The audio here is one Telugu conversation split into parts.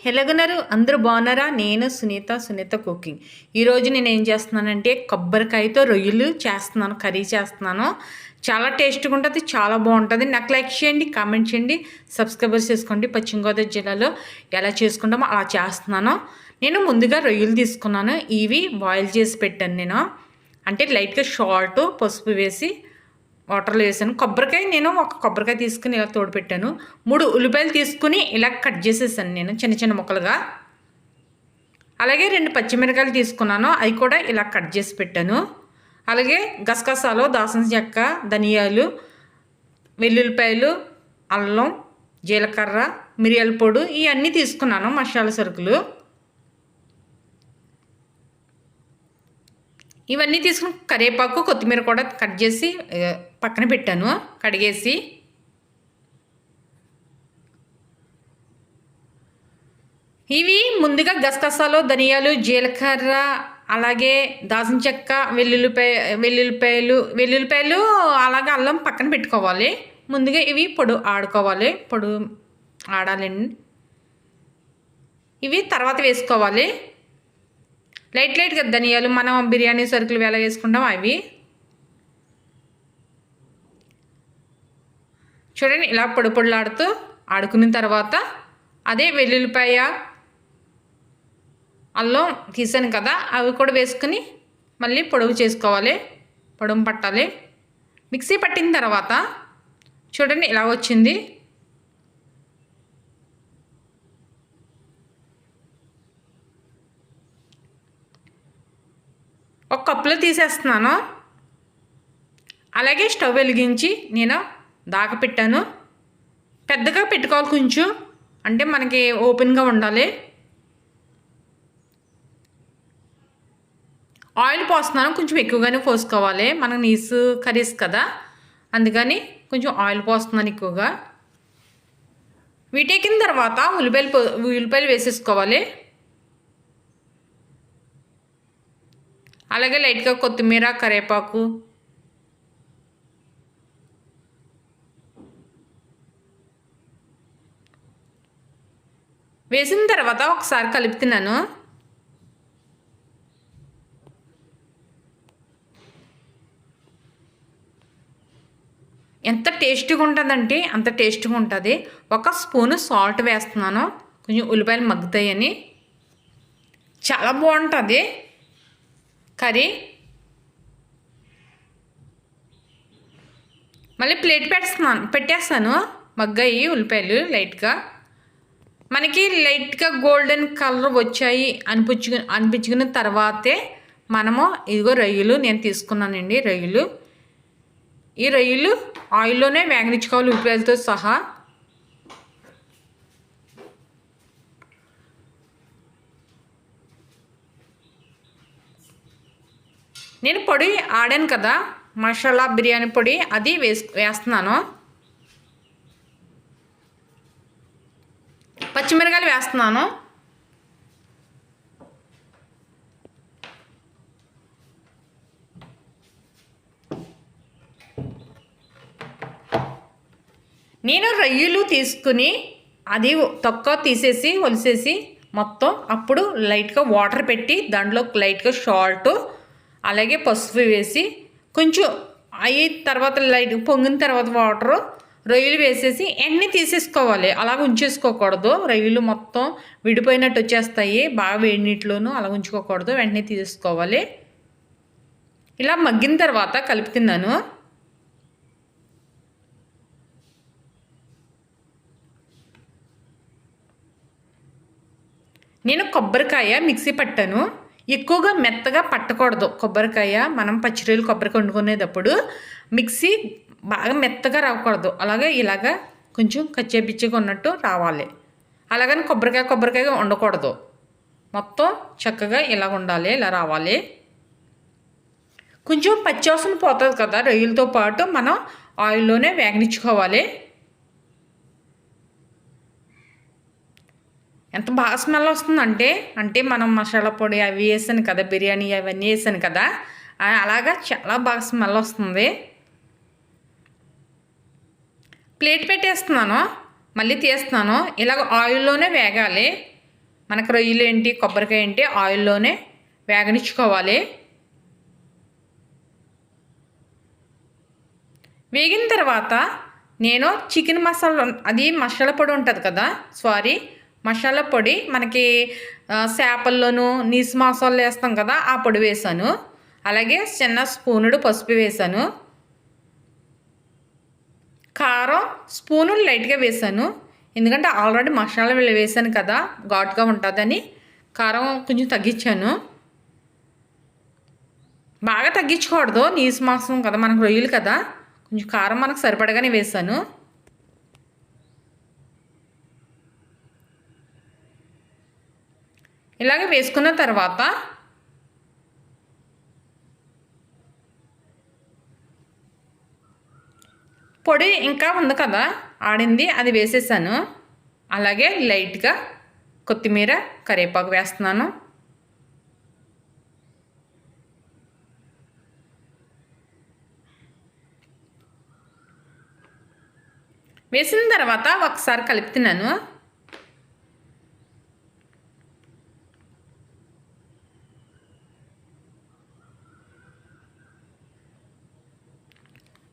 ఎలాగున్నారు అందరూ బాగున్నారా? నేను సునీత కుకింగ్. ఈరోజు నేను ఏం చేస్తున్నానంటే కొబ్బరికాయతో రొయ్యలు చేస్తున్నాను, కర్రీ చేస్తున్నాను. చాలా టేస్ట్గా ఉంటుంది, చాలా బాగుంటుంది. నాకు లైక్ చేయండి, కామెంట్ చేయండి, సబ్స్క్రైబర్స్ చేసుకోండి. పశ్చిమ గోదావరి జిల్లాలో ఎలా చేసుకుంటామో అలా చేస్తున్నాను. నేను ముందుగా రొయ్యలు తీసుకున్నాను, ఇవి బాయిల్ చేసి పెట్టాను నేను. అంటే లైట్గా సాల్ట్ పసుపు వేసి వాటర్లో వేసాను. కొబ్బరికాయ నేను ఒక కొబ్బరికాయ తీసుకుని ఇలా తోడు పెట్టాను. 3 ఉల్లిపాయలు తీసుకుని ఇలా కట్ చేసేసాను నేను చిన్న చిన్న ముక్కలుగా. అలాగే 2 పచ్చిమిరకాయలు తీసుకున్నాను, అవి కూడా ఇలా కట్ చేసి పెట్టాను. అలాగే గసగసాలు, దాల్చిన చెక్క, ధనియాలు, వెల్లుల్లిపాయలు, అల్లం, జీలకర్ర, మిరియాల పొడి ఇవన్నీ తీసుకున్నాను, మసాలా సరుకులు. ఇవన్నీ తీసుకుని కరివేపాకు, కొత్తిమీర కూడా కట్ చేసి పక్కన పెట్టాను కడిగేసి. ఇవి ముందుగా గసగసాలు, ధనియాలు, జీలకర్ర, అలాగే దాల్చిన చెక్క, వెల్లుల్లిపాయలు అలాగే అల్లం పక్కన పెట్టుకోవాలి. ముందుగా ఇవి పొడి ఆడాలండి. ఇవి తర్వాత వేసుకోవాలి. లైట్గా ధనియాలు మనం బిర్యానీ సరుకులు ఎలా వేసుకుంటాం అవి చూడండి. ఇలా పొడిలాడుతూ ఆడుకున్న తర్వాత అదే వెల్లుల్లిపాయ, అల్లం తీసాను కదా, అవి కూడా వేసుకుని మళ్ళీ పొడుగు చేసుకోవాలి, పొడుము పట్టాలి. మిక్సీ పట్టిన తర్వాత చూడండి ఇలా వచ్చింది. ఒక కప్పులో తీసేస్తున్నాను. అలాగే స్టవ్ వెలిగించి నేను దాకపెట్టాను. పెద్దగా పెట్టుకోవాలి కొంచెం, అంటే మనకి ఓపెన్గా ఉండాలి. ఆయిల్ పోస్తున్నాను, కొంచెం ఎక్కువగానే పోసుకోవాలి, మనకు నీసు కర్రీస్ కదా, అందుకని కొంచెం ఆయిల్ పోస్తున్నాను ఎక్కువగా. వీటెక్కిన తర్వాత ఉల్లిపాయలు వేసేసుకోవాలి. అలాగే లైట్గా కొత్తిమీర, కరివేపాకు, వేసిన తర్వాత ఒకసారి కలుపుతున్నాను. ఎంత టేస్ట్గా ఉంటుందంటే అంత టేస్ట్గా ఉంటుంది. 1 స్పూను సాల్ట్ వేస్తున్నాను, కొంచెం ఉల్లిపాయలు మగ్గుతాయని. చాలా బాగుంటుంది కర్రీ. మళ్ళీ ప్లేట్ పెట్టేస్తాను. మగ్గాయి ఉల్లిపాయలు లైట్గా, మనకి లైట్గా గోల్డెన్ కలర్ వచ్చాయి అనిపించుకున్న తర్వాతే మనము ఇదిగో రొయ్యలు నేను తీసుకున్నానండి. ఈ రొయ్యలు ఆయిల్లోనే వేగనిచ్చుకోవాలి ఉల్లిపాయలతో సహా. నేను పొడి ఆడాను కదా, మసాలా బిర్యానీ పొడి, అది వేస్తున్నాను. పచ్చిమిరకాయలు వేస్తున్నాను. నేను రొయ్యలు తీసుకుని అది తొక్క తీసేసి ఒలిసేసి మొత్తం అప్పుడు లైట్గా వాటర్ పెట్టి దాంట్లో లైట్గా సాల్ట్ అలాగే పసుపు వేసి కొంచెం అయిన తర్వాత లైట్ పొంగిన తర్వాత వాటరు రొయ్యలు వేసేసి ఎన్ని తీసేసుకోవాలి. అలాగ ఉంచేసుకోకూడదు, రొయ్యలు మొత్తం విడిపోయినట్టు వచ్చేస్తాయి, బాగా వేడి నీటిలోనూ అలా ఉంచుకోకూడదు, వెంటనే తీసుకోవాలి. ఇలా మగ్గిన తర్వాత కలుపుతున్నాను. నేను కొబ్బరికాయ మిక్సీ పట్టాను. ఎక్కువగా మెత్తగా పట్టకూడదు కొబ్బరికాయ, మనం పచ్చిరొయ్యలు కొబ్బరికాయ వండుకునేటప్పుడు మిక్సీ బాగా మెత్తగా రాకూడదు, అలాగే ఇలాగా కొంచెం కచ్చేపిచ్చిగా ఉన్నట్టు రావాలి. అలాగని కొబ్బరికాయ ఉండకూడదు, మొత్తం చక్కగా ఇలా ఉండాలి, ఇలా రావాలి. కొంచెం పచ్చివాసన పోతుంది కదా రొయ్యలతో పాటు, మనం ఆయిల్లోనే వేగనిచ్చుకోవాలి. ఎంత బాగా స్మెల్ వస్తుందంటే, మనం మసాలా పొడి అవి వేసాను కదా, బిర్యానీ అవన్నీ వేసాను కదా, అలాగా చాలా బాగా స్మెల్ వస్తుంది. ప్లేట్ పెట్టేస్తున్నాను, మళ్ళీ తీస్తున్నాను. ఇలాగ ఆయిల్లోనే వేగాలి. మనకు రొయ్యలు ఏంటి కొబ్బరికాయ ఏంటి ఆయిల్లోనే వేగనిచ్చుకోవాలి. వేగిన తర్వాత నేను చికెన్ మసాలా, అది మసాలా పొడి ఉంటుంది కదా, మసాలా పొడి మనకి చేపల్లోనూ నీసు మసాలా వేస్తాం కదా, ఆ పొడి వేసాను. అలాగే చిన్న స్పూనుడు పసుపు వేసాను. కారం స్పూను లైట్గా వేసాను, ఎందుకంటే ఆల్రెడీ మసాలా వేసాను కదా, ఘాటుగా ఉంటుందని కారం కొంచెం తగ్గించాను. బాగా తగ్గించకూడదు, నీసు మాంసం కదా, మనకు రొయ్యలు కదా, కొంచెం కారం మనకు సరిపడగానే వేసాను. ఇలాగే వేసుకున్న తర్వాత పొడి ఇంకా ఉంది కదా ఆడింది, అది వేసేసాను. అలాగే లైట్గా కొత్తిమీర కరివేపాకు వేస్తున్నాను. వేసిన తర్వాత ఒకసారి కలుపుతున్నాను.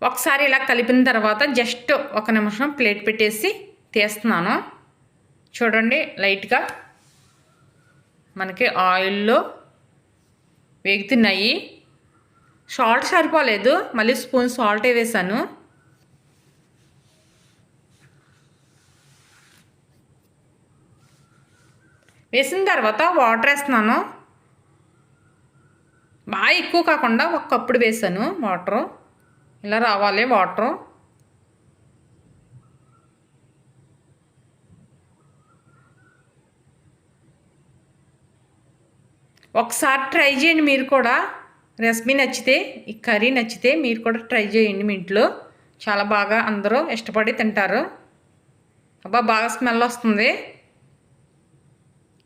ఒకసారి ఇలా కలిపిన తర్వాత జస్ట్ 1 నిమిషం ప్లేట్ పెట్టేసి తీస్తున్నాను. చూడండి, లైట్గా మనకి ఆయిల్లో వేగుతున్నాయి. సాల్ట్ సరిపోలేదు, మళ్ళీ స్పూన్ సాల్టే వేసాను. వేసిన తర్వాత వాటర్ వేస్తున్నాను. బాగా ఎక్కువ కాకుండా 1 కప్పుడు వేసాను వాటరు. ఇలా రావాలి వాటరు. ఒకసారి ట్రై చేయండి మీరు కూడా. రెసిపీ నచ్చితే, ఈ కర్రీ నచ్చితే మీరు కూడా ట్రై చేయండి మీ ఇంట్లో. చాలా బాగా అందరూ ఇష్టపడి తింటారు. అబ్బా, బాగా స్మెల్ వస్తుంది.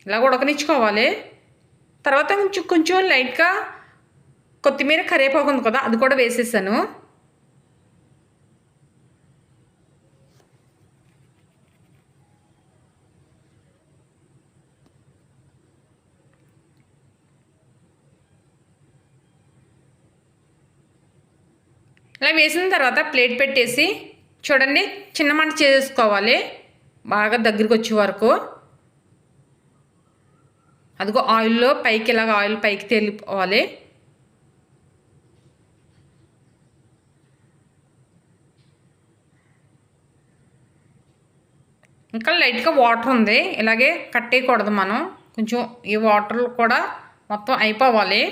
ఇలా ఉడకనిచ్చుకోవాలి. తర్వాత కొంచెం లైట్గా కొత్తిమీర కరివేపాకు ఉంది కదా, అది కూడా వేసేసాను. ఇలా వేసిన తర్వాత ప్లేట్ పెట్టేసి చూడండి, చిన్న మంట చేసుకోవాలి బాగా దగ్గరికి వచ్చే వరకు. అదిగో ఆయిల్లో పైకి, ఇలాగ ఆయిల్ పైకి తేలిపోవాలి. ఇంకా లైట్గా వాటర్ ఉంది, ఇలాగే కట్టేయకూడదు మనం. కొంచెం ఈ వాటర్ కూడా మొత్తం అయిపోవాలి.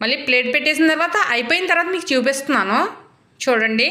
మళ్ళీ ప్లేట్ పెట్టేసిన తర్వాత అయిపోయిన తర్వాత మీకు చూపిస్తున్నాను చూడండి.